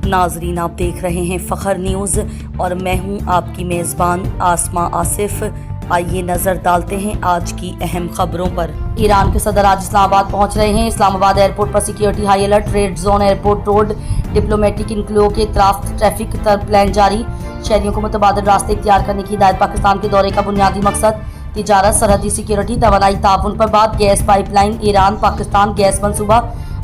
ناظرین، آپ دیکھ رہے ہیں فخر نیوز اور میں ہوں آپ کی میزبان آسما آصف۔ آئیے نظر ڈالتے ہیں آج کی اہم خبروں پر۔ ایران کے صدر آج اسلام آباد پہنچ رہے ہیں۔ اسلام آباد ایئرپورٹ پر security high alert, red zone, airport road diplomatic enclave کے اطراف ٹریفک پلان جاری۔ شہریوں کو متبادل راستے اختیار کرنے کی ہدایت۔ پاکستان کے دورے کا بنیادی مقصد تجارت، سرحدی سیکیورٹی، توانائی تعاون پر بات۔ Gas pipeline, Iran Pakistan gas منصوبہ،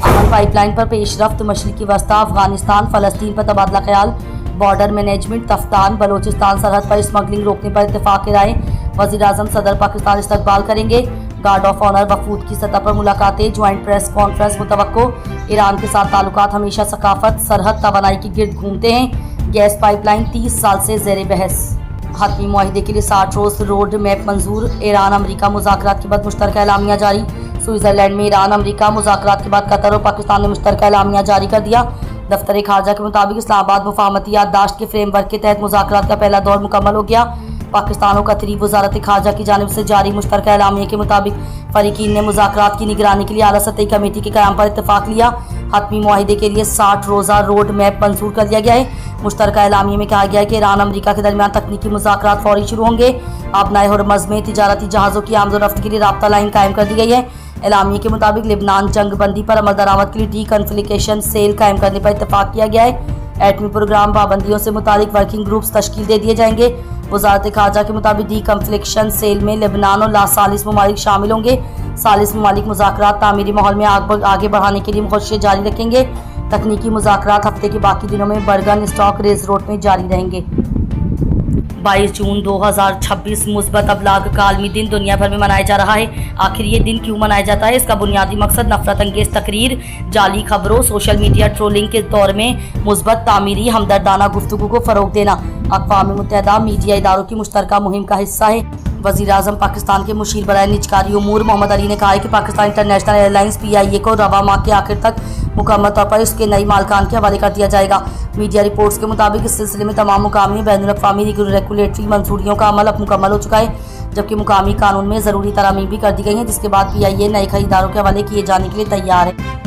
امن پائپ لائن پر پیش رفت۔ مشرقی وسطی، افغانستان، فلسطین پر تبادلہ خیال۔ بارڈر مینجمنٹ، تفتان بلوچستان سرحد پر اسمگلنگ روکنے پر اتفاق رائے۔ وزیر اعظم صدر پاکستان استقبال کریں گے۔ گارڈ آف آنر وفود کی سطح پر ملاقاتیں، جوائنٹ پریس کانفرنس متوقع۔ ایران کے ساتھ تعلقات ہمیشہ ثقافت، سرحد، توانائی کے گرد گھومتے ہیں۔ گیس پائپ لائن 30 سال سے زیر بحث۔ حتمی معاہدے کے لیے 60 روز روڈ میپ منظور۔ ایران امریکہ مذاکرات کے بعد مشترکہ اعلامیہ جاری۔ سوئٹزرلینڈ میں ایران امریکہ مذاکرات کے بعد قطر اور پاکستان نے مشترکہ اعلامیہ جاری کر دیا۔ دفتر خارجہ کے مطابق اسلام آباد مفاہمتی یادداشت کے فریم ورک کے تحت مذاکرات کا پہلا دور مکمل ہو گیا۔ پاکستان اور قطری وزارت خارجہ کی جانب سے جاری مشترکہ اعلامیہ کے مطابق فریقین نے مذاکرات کی نگرانی کے لیے اعلیٰ سطحی کمیٹی کے قیام پر اتفاق لیا۔ حتمی معاہدے کے لیے 60 روزہ روڈ میپ منظور کر لیا گیا ہے۔ مشترکہ اعلامیہ میں کہا گیا ہے کہ ایران امریکہ کے درمیان تکنیکی مذاکرات فوری شروع ہوں گے۔ آبنائے ہرمز میں تجارتی جہازوں کی آمد و رفت کے لیے رابطہ لائن قائم کر دی گئی ہے۔ اعلامیہ کے مطابق لبنان جنگ بندی پر عمل درآمد کے لیے ڈی کنفلیکشن سیل قائم کرنے پر اتفاق کیا گیا ہے۔ ایٹمی پروگرام پابندیوں سے متعلق ورکنگ گروپس تشکیل دے دیے جائیں گے۔ وزارت خارجہ کے مطابق ڈی کنفلیکشن سیل میں لبنان اور ثالث ممالک شامل ہوں گے۔ ثالث ممالک مذاکرات تعمیری ماحول میں آگے بڑھانے کے لیے کوششیں جاری رکھیں گے۔ تکنیکی مذاکرات ہفتے کے باقی دنوں میں برگن اسٹاک ریز روڈ میں جاری رہیں گے۔ 22 جون 2026 مثبت ابلاغ کا عالمی دن دنیا بھر میں منایا جا رہا ہے۔ آخر یہ دن کیوں منایا جاتا ہے؟ اس کا بنیادی مقصد نفرت انگیز تقریر، جعلی خبروں، سوشل میڈیا ٹرولنگ کے دور میں مثبت تعمیری ہمدردانہ گفتگو کو فروغ دینا اقوام متحدہ میڈیا اداروں کی مشترکہ مہم کا حصہ ہے۔ وزیر اعظم پاکستان کے مشیر برائے نجکاری امور محمد علی نے کہا ہے کہ Pakistan international air lines PIA کو رواں ماہ کے آخر تک مکمل طور پر اس کے نئی مالکان کے حوالے کر دیا جائے گا۔ میڈیا رپورٹس کے مطابق اس سلسلے میں تمام مقامی بین الاقوامی ریگولیٹری منظوریوں کا عمل اب مکمل ہو چکا ہے، جبکہ مقامی قانون میں ضروری ترامیم بھی کر دی گئی ہیں، جس کے بعد PIA نئے خریداروں کے حوالے کیے جانے کے لیے تیار ہے۔